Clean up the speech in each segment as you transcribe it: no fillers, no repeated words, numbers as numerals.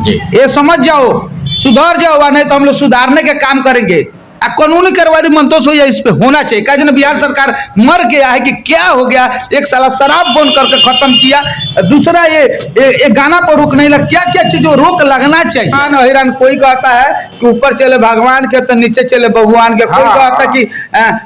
ये समझ जाओ, सुधर जाओ, नहीं तो हम लोग सुधारने के काम करेंगे। कानूनी कार्रवाई मंतोष हो या इस पे होना चाहिए। क्या बिहार सरकार मर गया है कि क्या हो गया? एक साला शराब बंद करके खत्म किया, दूसरा ये गाना पर रोक नहीं लगा। क्या क्या चीजों रोक लगना चाहिए। हैरान कोई कहता है कि ऊपर चले भगवान के तो नीचे चले भगवान के। कोई कहता कि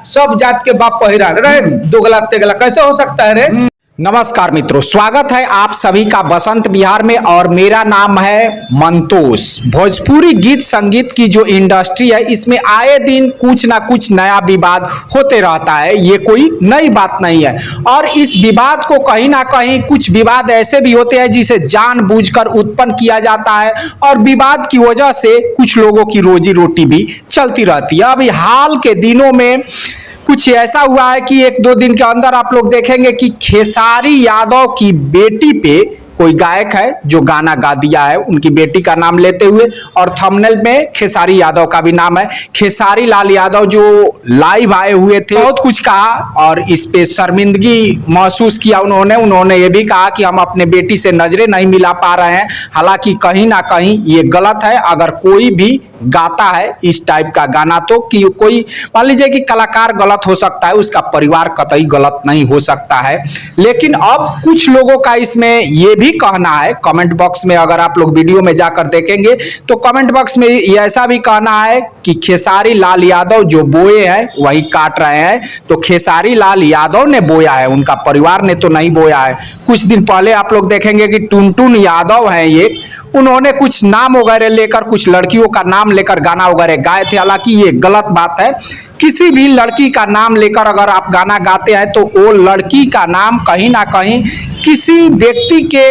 सब जात के बाप हैरान। अरे दोगला तेगला कैसे हो सकता है रे? नमस्कार मित्रों, स्वागत है आप सभी का बसंत बिहार में और मेरा नाम है मंतोष। भोजपुरी गीत संगीत की जो इंडस्ट्री है इसमें आए दिन कुछ ना कुछ नया विवाद होते रहता है। ये कोई नई बात नहीं है और इस विवाद को कहीं ना कहीं कुछ विवाद ऐसे भी होते हैं जिसे जानबूझकर उत्पन्न किया जाता है और विवाद की वजह से कुछ लोगों की रोजी रोटी भी चलती रहती है। अभी हाल के दिनों में कुछ ऐसा हुआ है कि एक दो दिन के अंदर आप लोग देखेंगे कि खेसारी यादव की बेटी पे कोई गायक है जो गाना गा दिया है उनकी बेटी का नाम लेते हुए, और थंबनेल में खेसारी यादव का भी नाम है। खेसारी लाल यादव जो लाइव आए हुए थे, बहुत कुछ कहा और इस पे शर्मिंदगी महसूस किया उन्होंने ये भी कहा कि हम अपने बेटी से नजरें नहीं मिला पा रहे हैं। हालांकि कहीं ना कहीं ये गलत है। अगर कोई भी गाता है इस टाइप का गाना तो कि कोई मान लीजिए कि कलाकार गलत हो सकता है, उसका परिवार कतई गलत नहीं हो सकता है। लेकिन अब कुछ लोगों का इसमें ये भी कहना है, कमेंट बॉक्स में अगर आप लोग वीडियो में जाकर देखेंगे तो कमेंट बॉक्स में ये ऐसा भी कहना है कि खेसारी लाल यादव जो बोए हैं वही काट रहे हैं। तो खेसारी लाल यादव ने बोया है, उनका परिवार ने तो नहीं बोया है। कुछ दिन पहले आप लोग देखेंगे कि टुनटुन यादव हैं ये, उन्होंने कुछ नाम वगैरह लेकर कुछ लड़कियों का नाम लेकर गाना वगैरह गाए थे। हालांकि ये गलत बात है। किसी भी लड़की का नाम लेकर अगर आप गाना गाते हैं तो वो लड़की का नाम कहीं ना कहीं किसी व्यक्ति के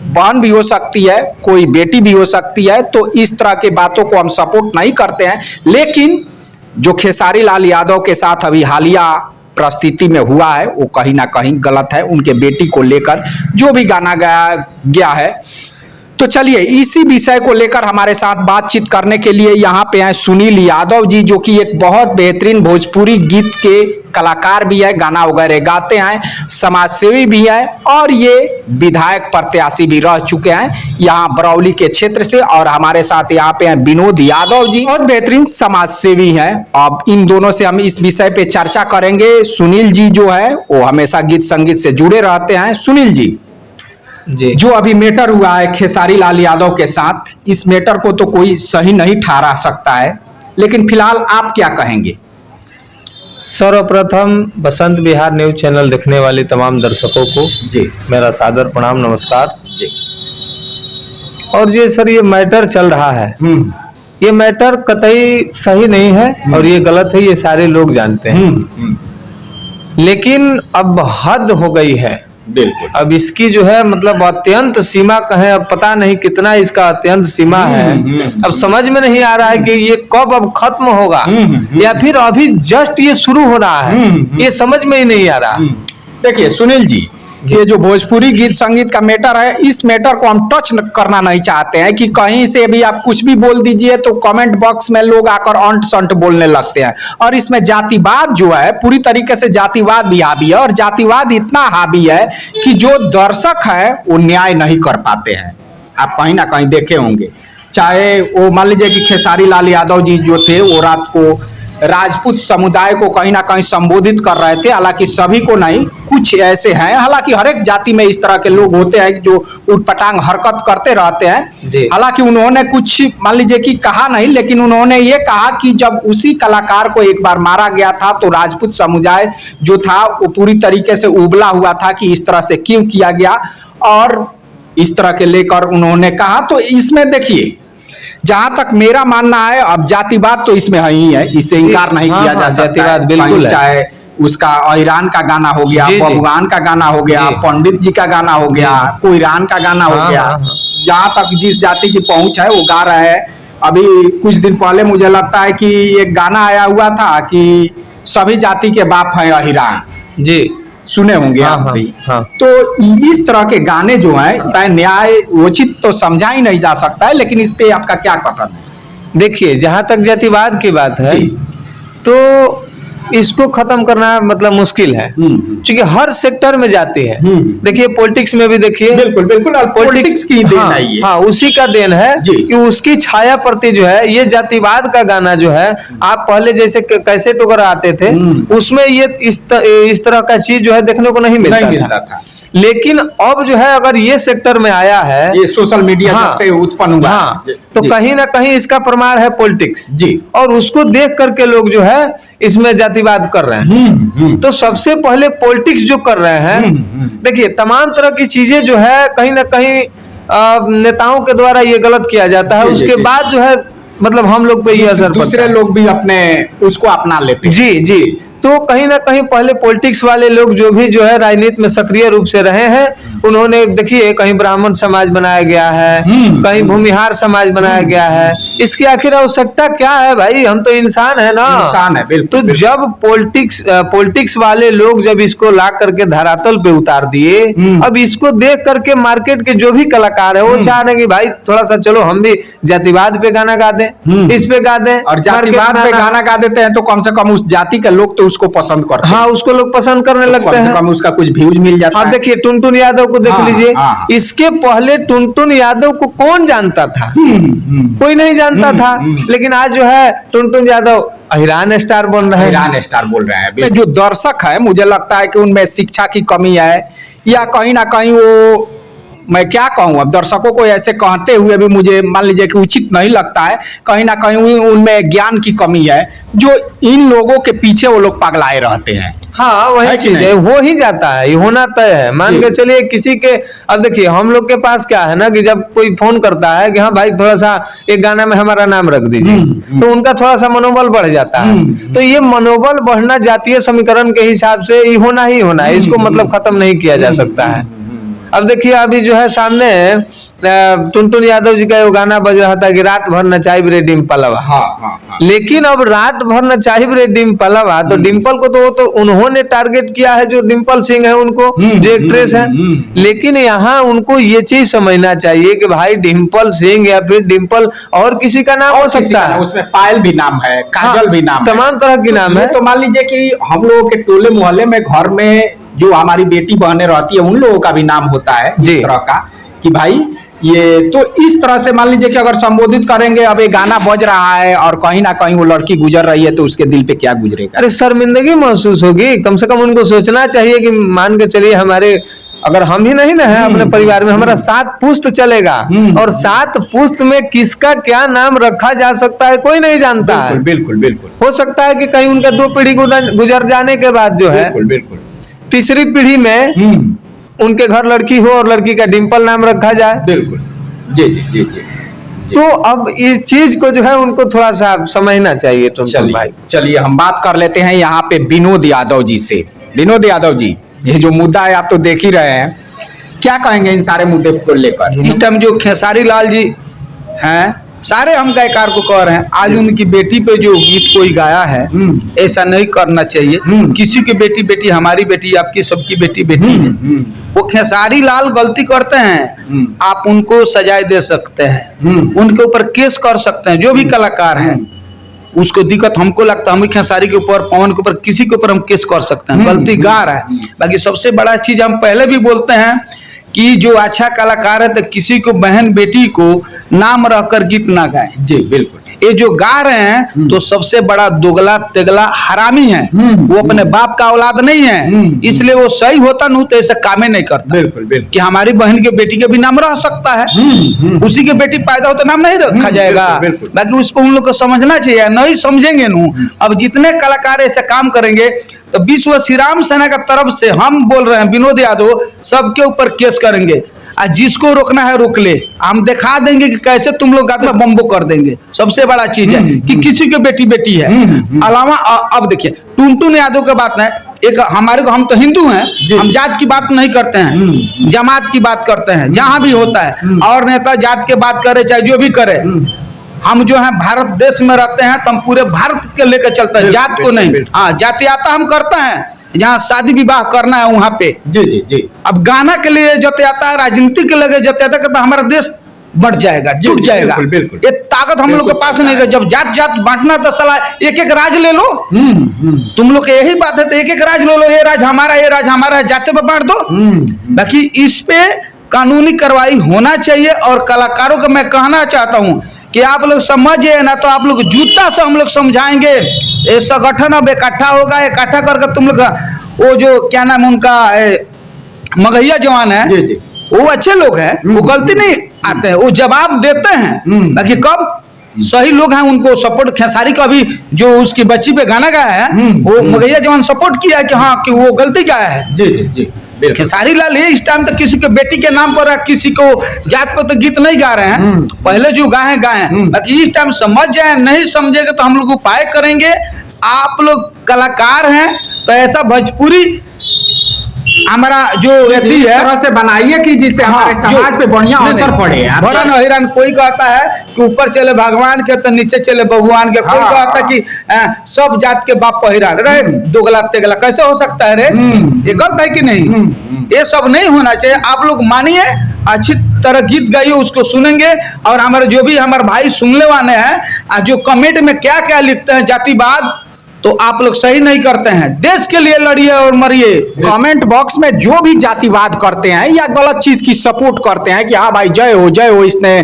बहन भी हो सकती है, कोई बेटी भी हो सकती है। तो इस तरह के बातों को हम सपोर्ट नहीं करते हैं। लेकिन जो खेसारी लाल यादव के साथ अभी हालिया परिस्थिति में हुआ है वो कहीं ना कहीं गलत है। उनके बेटी को लेकर जो भी गाना गाया गया है, तो चलिए इसी विषय को लेकर हमारे साथ बातचीत करने के लिए यहाँ पे हैं सुनील यादव जी, जो कि एक बहुत बेहतरीन भोजपुरी गीत के कलाकार भी है, गाना वगैरह गाते हैं, समाजसेवी भी हैं और ये विधायक प्रत्याशी भी रह चुके हैं यहाँ बरौली के क्षेत्र से। और हमारे साथ यहाँ पे हैं विनोद यादव जी, बहुत बेहतरीन समाजसेवी हैं। अब इन दोनों से हम इस विषय पे चर्चा करेंगे। सुनील जी जो है वो हमेशा गीत संगीत से जुड़े रहते हैं। सुनील जी, जो अभी मैटर हुआ है खेसारी लाल यादव के साथ, इस मैटर को तो कोई सही नहीं ठहरा सकता है, लेकिन फिलहाल आप क्या कहेंगे? सर्वप्रथम बसंत बिहार न्यूज चैनल देखने वाले तमाम दर्शकों को जी मेरा सादर प्रणाम, नमस्कार जी। और ये सर ये मैटर चल रहा है, ये मैटर कतई सही नहीं है और ये गलत है, ये सारे लोग जानते हैं। लेकिन अब हद हो गई है बिल्कुल। अब इसकी जो है मतलब अत्यंत सीमा कहें, अब पता नहीं कितना इसका अत्यंत सीमा है। अब समझ में नहीं आ रहा है कि ये कब अब खत्म होगा या फिर अभी जस्ट ये शुरू हो रहा है, ये समझ में ही नहीं आ रहा। देखिए सुनील जी, ये जो भोजपुरी गीत संगीत का मैटर है, इस मैटर को हम टच करना नहीं चाहते हैं कि कहीं से भी आप कुछ भी बोल दीजिए तो कमेंट बॉक्स में लोग आकर अंट संट बोलने लगते हैं। और इसमें जातिवाद जो है, पूरी तरीके से जातिवाद भी हावी है और जातिवाद इतना हावी है कि जो दर्शक है वो न्याय नहीं कर पाते हैं। आप कहीं ना कहीं देखे होंगे, चाहे वो मान लीजिए कि खेसारी लाल यादव जी जो थे वो रात को राजपूत समुदाय को कहीं ना कहीं संबोधित कर रहे थे। हालांकि सभी को नहीं, कुछ ऐसे हैं, हालांकि हर एक जाति में इस तरह के लोग होते हैं जो उटपटांग हरकत करते रहते हैं। हालांकि उन्होंने कुछ मान लीजिए कि कहा नहीं, लेकिन उन्होंने ये कहा कि जब उसी कलाकार को एक बार मारा गया था तो राजपूत समुदाय जो था वो पूरी तरीके से उबला हुआ था कि इस तरह से क्यों किया गया, और इस तरह के लेकर उन्होंने कहा। तो इसमें देखिए, जहां तक मेरा मानना है, अब जातिवाद तो इसमें है ही है, इससे इनकार नहीं किया जा सकता। बिल्कुल, चाहे उसका ईरान का गाना हो गया, भगवान का गाना हो गया, पंडित जी का गाना हो गया, कोई ईरान का गाना हो गया, जहां तक जिस जाति की पहुंच है वो गा रहे हैं। अभी कुछ दिन पहले मुझे लगता है कि एक गाना आया हुआ था कि सभी जाति के बाप है ईरान जी, सुने होंगे आप भी। तो इस तरह के गाने जो हैं न्याय उचित तो समझा ही नहीं जा सकता है, लेकिन इस पे आपका क्या कथन है? देखिए, जहां तक जातिवाद की बात है तो इसको खत्म करना मतलब मुश्किल है, क्योंकि हर सेक्टर में जाती है। देखिए पॉलिटिक्स में भी देखिए, बिल्कुल बिल्कुल, पॉलिटिक्स की देन हाँ, है ये। हाँ उसी का देन है जी। कि उसकी छाया प्रति जो है ये जातिवाद का गाना जो है, आप पहले जैसे कैसेट वगैरह आते थे उसमें ये इस तरह का चीज जो है देखने को नहीं मिलता था। लेकिन अब जो है अगर ये सेक्टर में आया है, ये सोशल मीडिया हाँ, जब से उत्पन्न हुआ हाँ, है, तो जी, कहीं ना कहीं इसका प्रमाण है पॉलिटिक्स जी, और उसको देख करके लोग जो है इसमें जातिवाद कर रहे हैं। तो सबसे पहले पॉलिटिक्स जो कर रहे हैं, देखिए तमाम तरह की चीजें जो है कहीं ना कहीं नेताओं के द्वारा ये गलत किया जाता है, उसके बाद जो है मतलब हम लोग पे ये असर दूसरे लोग भी अपने उसको अपना लेते हैं। जी जी। तो कहीं ना कहीं पहले पॉलिटिक्स वाले लोग जो भी जो है राजनीति में सक्रिय रूप से रहे हैं, उन्होंने देखिए कहीं ब्राह्मण समाज बनाया गया है, कहीं भूमिहार समाज बनाया गया है। इसकी आखिर आवश्यकता क्या है भाई, हम तो इंसान है ना, इंसान है, बिल्कुल। तो जब पॉलिटिक्स वाले लोग जब इसको ला करके धरातल पे उतार दिए, अब इसको देख करके मार्केट के जो भी कलाकार है वो चाह रहे हैं कि भाई थोड़ा सा चलो हम भी जातिवाद पे गाना गा दें, इस पे गा दें, और जातिवाद पे गाना गा देते हैं तो कम से कम उस जाति के लोग तो उसको पसंद करते हैं। हाँ उसको लोग पसंद करने लगते कम हैं, से कम उसका कुछ व्यूज मिल जाता है। आप देखिए टुनटुन यादव को देख हाँ, लीजिए, हाँ। इसके पहले टुनटुन यादव को कौन जानता था, कोई नहीं जानता था, लेकिन आज जो है टुनटुन यादव ईरान स्टार बन रहे हैं। ईरान स्टार बोल रहे हैं। जो दर्शक है मुझे लगता है कि उनमें शिक्षा की कमी है, या कहीं ना कहीं वो, मैं क्या कहूँ, अब दर्शकों को ऐसे कहते हुए भी मुझे मान लीजिए कि उचित नहीं लगता है। कहीं ना कहीं उनमें ज्ञान की कमी है, जो इन लोगों के पीछे वो लोग पगलाए रहते हैं। हाँ वही है कि चीज है, नहीं? हो ही जाता है, ये होना तय है। मान के चलिए किसी के, अब देखिए हम लोग के पास क्या है ना कि जब कोई फोन करता है कि हाँ भाई थोड़ा सा एक गाना में हमारा नाम रख दीजिए, तो उनका थोड़ा सा मनोबल बढ़ जाता है। तो ये मनोबल बढ़ना जातीय समीकरण के हिसाब से ये होना ही होना है, इसको मतलब खत्म नहीं किया जा सकता है। अब देखिए अभी जो है सामने टुनटुन यादव जी का वो गाना बज रहा था कि रात भर नचाइब रे डिम्पलवा। हाँ, हाँ, हाँ। लेकिन अब रात भर नचाइब रे डिम्पलवा, तो डिम्पल को तो उन्होंने टारगेट किया है, जो डिम्पल सिंह है उनको, जो एक्ट्रेस है। लेकिन यहाँ उनको ये चीज समझना चाहिए कि भाई डिम्पल सिंह या फिर डिम्पल और किसी का नाम हो सकता है, उसमें पायल भी नाम है, काजल भी नाम है, तमाम तरह की नाम है। तो मान लीजिए कि हम लोगों के टोले मोहल्ले में घर में जो हमारी बेटी बहनें रहती है उन लोगों का भी नाम होता है इस तरह का, कि भाई ये तो इस तरह से मान लीजिए कि अगर संबोधित करेंगे, अब ये गाना बज रहा है और कहीं ना कहीं वो लड़की गुजर रही है तो उसके दिल पे क्या गुजरेगा। अरे शर्मिंदगी महसूस होगी, कम से कम उनको सोचना चाहिए कि मान के चलिए हमारे, अगर हम ही नहीं ना है अपने परिवार में, हमारा 7 पुश्त चलेगा, और 7 पुश्त में किसका क्या नाम रखा जा सकता है कोई नहीं जानता है। बिल्कुल बिल्कुल। हो सकता है कि कहीं उनका 2 पीढ़ी गुजर जाने के बाद जो है बिल्कुल तीसरी पीढ़ी में उनके घर लड़की हो और लड़की का डिम्पल नाम रखा जाए। बिल्कुल, जी जी जी जी। तो अब इस चीज को जो है उनको थोड़ा सा समझना चाहिए टुनटुन भाई। चलिए हम बात कर लेते हैं यहाँ पे विनोद यादव जी से। विनोद यादव जी, ये जो मुद्दा है आप तो देख ही रहे हैं, क्या कहेंगे इन सारे मुद्दे को लेकर? इस टाइम जो खेसारी लाल जी हैं, सारे हम गायकार को कह रहे हैं, आज उनकी बेटी पे जो गीत कोई गाया है, ऐसा नहीं करना चाहिए। किसी की बेटी बेटी, हमारी बेटी, आपकी सबकी बेटी बेटी है। वो खेसारी लाल गलती करते हैं, आप उनको सजाए दे सकते हैं, उनके ऊपर केस कर सकते हैं, जो भी कलाकार हैं उसको दिक्कत हमको लगता है, हम खेसारी के ऊपर, पवन के ऊपर, किसी के ऊपर हम केस कर सकते हैं, गलती गा रहा है। बाकी सबसे बड़ा चीज हम पहले भी बोलते हैं कि जो अच्छा कलाकार है तो किसी को बहन बेटी को नाम रहकर गीत ना गाए। जी बिल्कुल। ये जो गा रहे हैं तो सबसे बड़ा दोगला तेगला हरामी है, वो अपने बाप का औलाद नहीं है, इसलिए वो सही होता नहीं तो ऐसा कामे नहीं करता। बिल्कुल बिल्कुल। कि हमारी बहन के बेटी के भी नाम रह सकता है, उसी के बेटी पैदा हो तो नाम नहीं रखा जाएगा। बिल्कुल। बाकी उसको उन लोग को समझना चाहिए, नहीं समझेंगे नू, अब जितने कलाकार ऐसे काम करेंगे तो विश्व श्री राम सेना का तरफ से हम बोल रहे हैं, विनोद यादव सबके ऊपर केस करेंगे, और जिसको रोकना है रोक ले, हम दिखा देंगे कि कैसे तुम लोग गाते में बम्बो कर देंगे। सबसे बड़ा चीज है कि किसी की बेटी बेटी है। अलावा अब देखिए टुनटुन यादव की बात है, एक हमारे को, हम तो हिंदू हैं, हम जात की बात नहीं करते हैं, जमात की बात करते हैं, जहां भी होता है, और नेता जात की बात करे चाहे जो भी करे, हम जो है भारत देश में रहते हैं तो हम पूरे भारत के लेकर चलते हैं, जात को नहीं। हाँ, जातीयता हम करते हैं, जहाँ शादी विवाह करना है वहां पे। जी जी जी। अब गाना के लिए जताता है, राजनीति के लिए जताता है, हमारा देश बढ़ जाएगा, जुट जाएगा। बिल्कुल, बिल्कुल। ये ताकत हम लोग के पास नहीं है। जब जात जात बांटना तो साला एक एक राज ले लो। तुम लोग के यही बात है, तो एक एक राज ले लो, ये राज हमारा, ये राज हमारा है, जाते पे बांट दो। बाकी इस पे कानूनी कार्रवाई होना चाहिए। और कलाकारों को मैं कहना चाहता हूँ कि आप लोग समझिए ना, तो आप लोग जूता से हम लोग समझाएंगे। ये संगठन अब इकट्ठा होगा, इकट्ठा करके तुम लोग वो जो क्या नाम है उनका मगहिया जवान है, वो अच्छे लोग हैं, वो गलती नहीं आते हैं, वो जवाब देते हैं। बाकी कब सही लोग हैं उनको सपोर्ट, खेसारी का भी जो उसकी बच्ची पे गाना गाया है, वो मगहिया जवान सपोर्ट किया है कि हाँ कि वो गलती गाया है। जी जी जी, खेसारी लाल ये इस टाइम तक किसी के बेटी के नाम पर किसी को जात पर तो गीत नहीं गा रहे हैं। पहले जो गाए हैं बाकी इस टाइम समझ जाए, नहीं समझेगा तो हम लोग उपाय करेंगे। आप लोग कलाकार हैं तो ऐसा भोजपुरी हमारा जो व्यक्ति इस है तरह से बनाइए कि जिससे हमारे समाज पे बढ़िया असर पड़े। भरन हैरान कोई कहता है कि ऊपर चले भगवान के तो नीचे चले भगवान के, कोई कहता है कि सब जात के बाप पहिरान रे, दोगला तेगला कैसे हो सकता है रे? ये गलत है कि नहीं? ये सब नहीं होना चाहिए। आप लोग मानिए, अच्छी तरह गीत गाइए, उसको सुनेंगे। और हमारे जो भी हमारे भाई सुनने वाले हैं, जो कमेंट में क्या क्या लिखते हैं जातिवाद, तो आप लोग सही नहीं करते हैं। देश के लिए लड़िए और मरिए। कमेंट बॉक्स में जो भी जातिवाद करते हैं या गलत चीज की सपोर्ट करते हैं कि हाँ भाई जय हो, इसने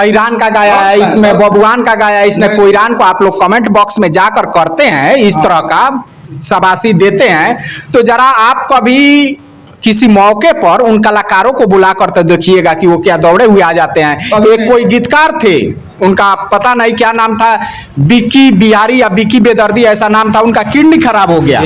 ईरान का गाया है, इसमें बबुआन का गाया है, इसने कोईरान को, आप लोग कमेंट बॉक्स में जाकर करते हैं इस तरह का शाबाशी देते हैं, तो जरा आप कभी किसी मौके पर उन कलाकारों को बुला कर तो देखिएगा कि वो क्या दौड़े हुए आ जाते हैं। एक कोई गीतकार थे, उनका पता नहीं क्या नाम था, बिक्की बिहारी या बिक्की बेदर्दी ऐसा नाम था, उनका किडनी खराब हो गया।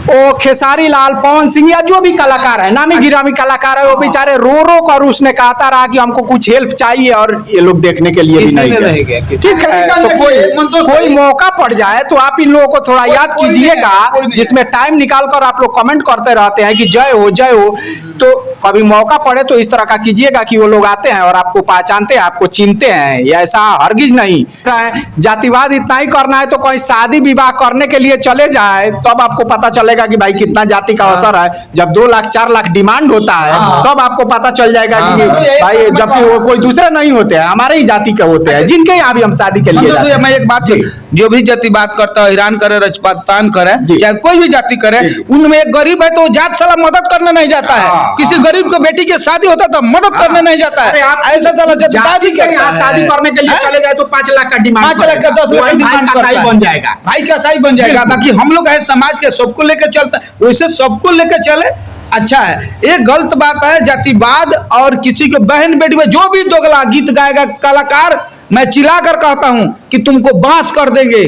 वो खेसारी लाल, पवन सिंह या जो भी कलाकार है, नामी गिरामी कलाकार है, वो बेचारे रो रो कर उसने कहता रहा कि हमको कुछ हेल्प चाहिए, और ये लोग देखने के लिए भी नहीं गए। ठीक है, तो कोई मौका पड़ जाए तो आप इन लोगों को थोड़ा याद कीजिएगा, जिसमें टाइम निकाल कर आप लोग कमेंट करते रहते हैं कि जय हो, तो कभी मौका पड़े तो इस तरह का कीजिएगा कि वो लोग आते हैं और आपको पहचानते हैं, आपको चिन्हते हैं। या ऐसा हरगिज नहीं जातिवाद इतना ही करना है तो कहीं शादी विवाह करने के लिए चले जाए, तब आपको पता चलेगा कि भाई कितना जाति का असर है। जब 2 लाख 4 लाख डिमांड होता है तब आपको पता चल जाएगा कि भाई, जबकि वो कोई दूसरे नहीं होते हैं, हमारे ही जाति के होते हैं, जिनके यहाँ भी हम शादी के लिए जाते हैं। मैं एक बात, जो भी जाति बात करता है, ईरान करे, राजपाकिस्तान करे, चाहे कोई भी जाति करे, उनमें एक गरीब है तो जात साला मदद करने नहीं जाता है। किसी गरीब को बेटी की शादी होता तो मदद करने नहीं जाता है। ऐसा साला जाति के यहाँ शादी करने के लिए चले जाए तो 5 लाख का डिमांड, 5 लाख का 10 लाख डिमांड बन जाएगा, भाई का साई बन जाएगा। बाकी हम लोग है समाज के, सबको लेकर चलता है, वैसे सबको लेकर चले, अच्छा है। ये गलत बात है जातिवाद। और किसी के बहन बेटी में जो भी दोगला गीत गाएगा कलाकार, मैं चिल्ला कर कहता हूं कि तुमको बांस कर देंगे।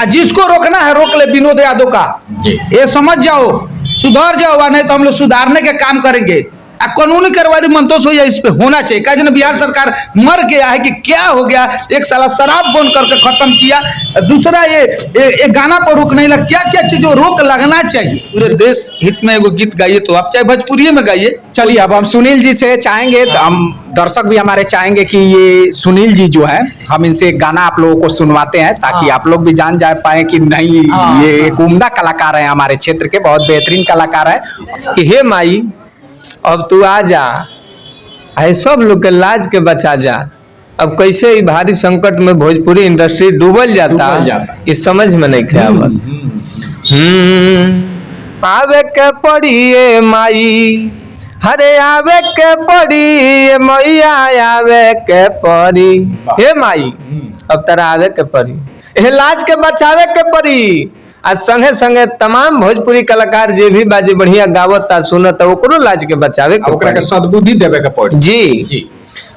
जिसको रोकना है रोक ले, विनोद यादव का ये समझ जाओ, सुधर जाओ, नहीं तो हम लोग सुधारने के काम करेंगे। कानूनी कार्रवाई मंतोष भैया इस पे होना चाहिए। क्या जन बिहार सरकार मर गया है कि क्या हो गया? एक साला शराब बंद करके खत्म किया, दूसरा ये गाना पर रोक नहीं लगा। क्या क्या चीज रोक लगना चाहिए? पूरे देश हित में एगो गीत गाइए, तो आप चाहे भोजपुरी में गाइए। चलिए अब हम सुनील जी से चाहेंगे, हम दर्शक भी हमारे चाहेंगे कि ये सुनील जी जो है, हम इनसे एक गाना आप लोगों को सुनवाते हैं, ताकि आप लोग भी जान जा पाए कि नहीं, ये एक उम्दा कलाकार है, हमारे क्षेत्र के बहुत बेहतरीन कलाकार है। कि हे माई अब तू आ जा, है सब लोग के लाज के बचा जा। अब कैसे ही भारी संकट में भोजपुरी इंडस्ट्री डूबल जाता, इस समझ में नहीं ख्याल। आवे के पड़ी माई, हरे आवे के पड़ी मैया, आवे के पड़ी हे माई, अब तेरा आवे के पड़ी, हे लाज के बचावे के पड़ी। आज संगे संगे तमाम भोजपुरी कलाकार जे भी बाजे बढ़िया गावता सुनता, ओकरो लाज के बचावे के ओकरा के सद्बुद्धि देवे के पड़ी। जी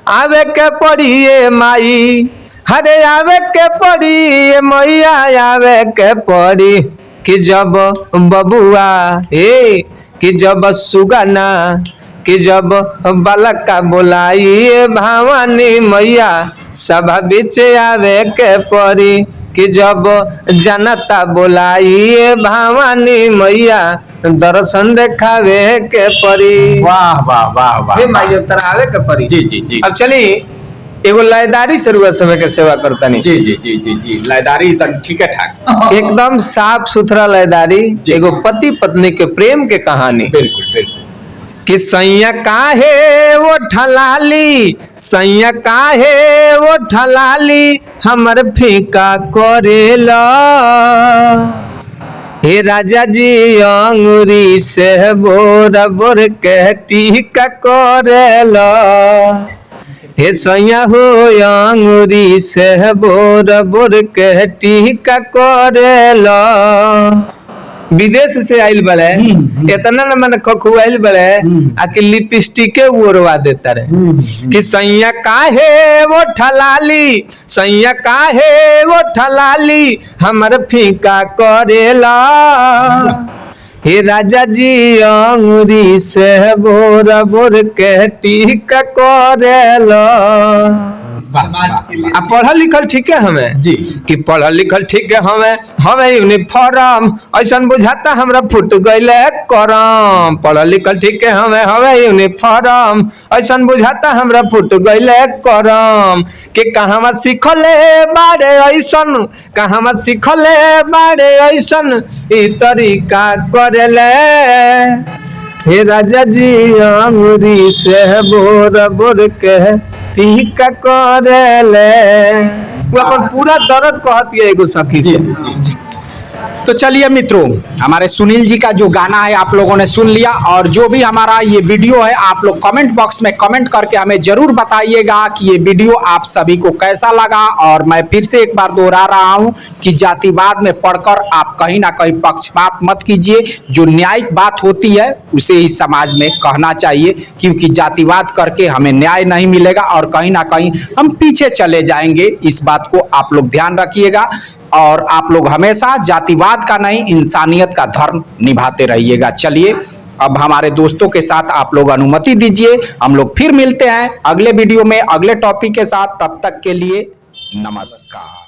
आवे के पड़ी ये माई, हरे आवे के पड़ी ये मैया, आवे के पड़ी कि जब बबुआ कि जब सुगना, कि जब बालका बोलाई भवानी मैया, सभा बीच आवे के पड़ी कि जब जनता बोलाई भवानी मैया, दर्शन देखावे के पड़ी। वाह वाह वाह वाह, माई आवे के पड़ी। जी जी जी। अब चली एगो लयदारी से रुआ समय के सेवा करता नहीं। जी जी जी जी जी, लयदारी ठीक है ठाक, एकदम साफ सुथरा लयदारी, एगो पति पत्नी के प्रेम के कहानी। बिल्कुल बिल्कुल। कि सैया काहे वो ठलाली, सैया काहे वो ठलाली हमर फीका करेला। हे राजा जी अंगूरी से बोर बोर के टीका करेला। हे सैया हो अंगूरी से बोर बोर के टीका करेला। विदेश से आइल बड़े इतना न मन खखुआइल बड़े आके लिपस्टिक ओरवा देता रहे कि सैया काहे वो ठलाली, सैया काहे वो ठलाली हमर फीका करेला। हे राजा जी अंगूरी से बोर बोर के टीका करेला। आ पढ़ल लिखल ठीक है हमें जी कि पढ़ल लिखल ठीक है हमें यूनिफॉर्म ऐसा बुझाता हमरा फुट गईले करम। पढ़ल लिखल ठीक है हमें यूनिफॉर्म ऐसा बुझाता हमरा फुट गईले करम। कि कहाँ सीखले बारे ऐसन, कहाँ सीखले बारे ऐसन ई तरीका करेले। हे राजा जी अंगूरी से बोर बोर के टीका करेले। वो अपन पूरा दर्द कहती है एगो सखी से। तो चलिए मित्रों, हमारे सुनील जी का जो गाना है आप लोगों ने सुन लिया, और जो भी हमारा ये वीडियो है आप लोग कमेंट बॉक्स में कमेंट करके हमें जरूर बताइएगा कि ये वीडियो आप सभी को कैसा लगा। और मैं फिर से एक बार दोहरा रहा हूँ कि जातिवाद में पढ़कर आप कहीं ना कहीं पक्षपात मत कीजिए। जो न्यायिक बात होती है उसे ही समाज में कहना चाहिए, क्योंकि जातिवाद करके हमें न्याय नहीं मिलेगा और कहीं ना कहीं हम पीछे चले जाएंगे। इस बात को आप लोग ध्यान रखिएगा और आप लोग हमेशा जातिवाद का नहीं इंसानियत का धर्म निभाते रहिएगा। चलिए अब हमारे दोस्तों के साथ आप लोग अनुमति दीजिए, हम लोग फिर मिलते हैं अगले वीडियो में अगले टॉपिक के साथ। तब तक के लिए नमस्कार।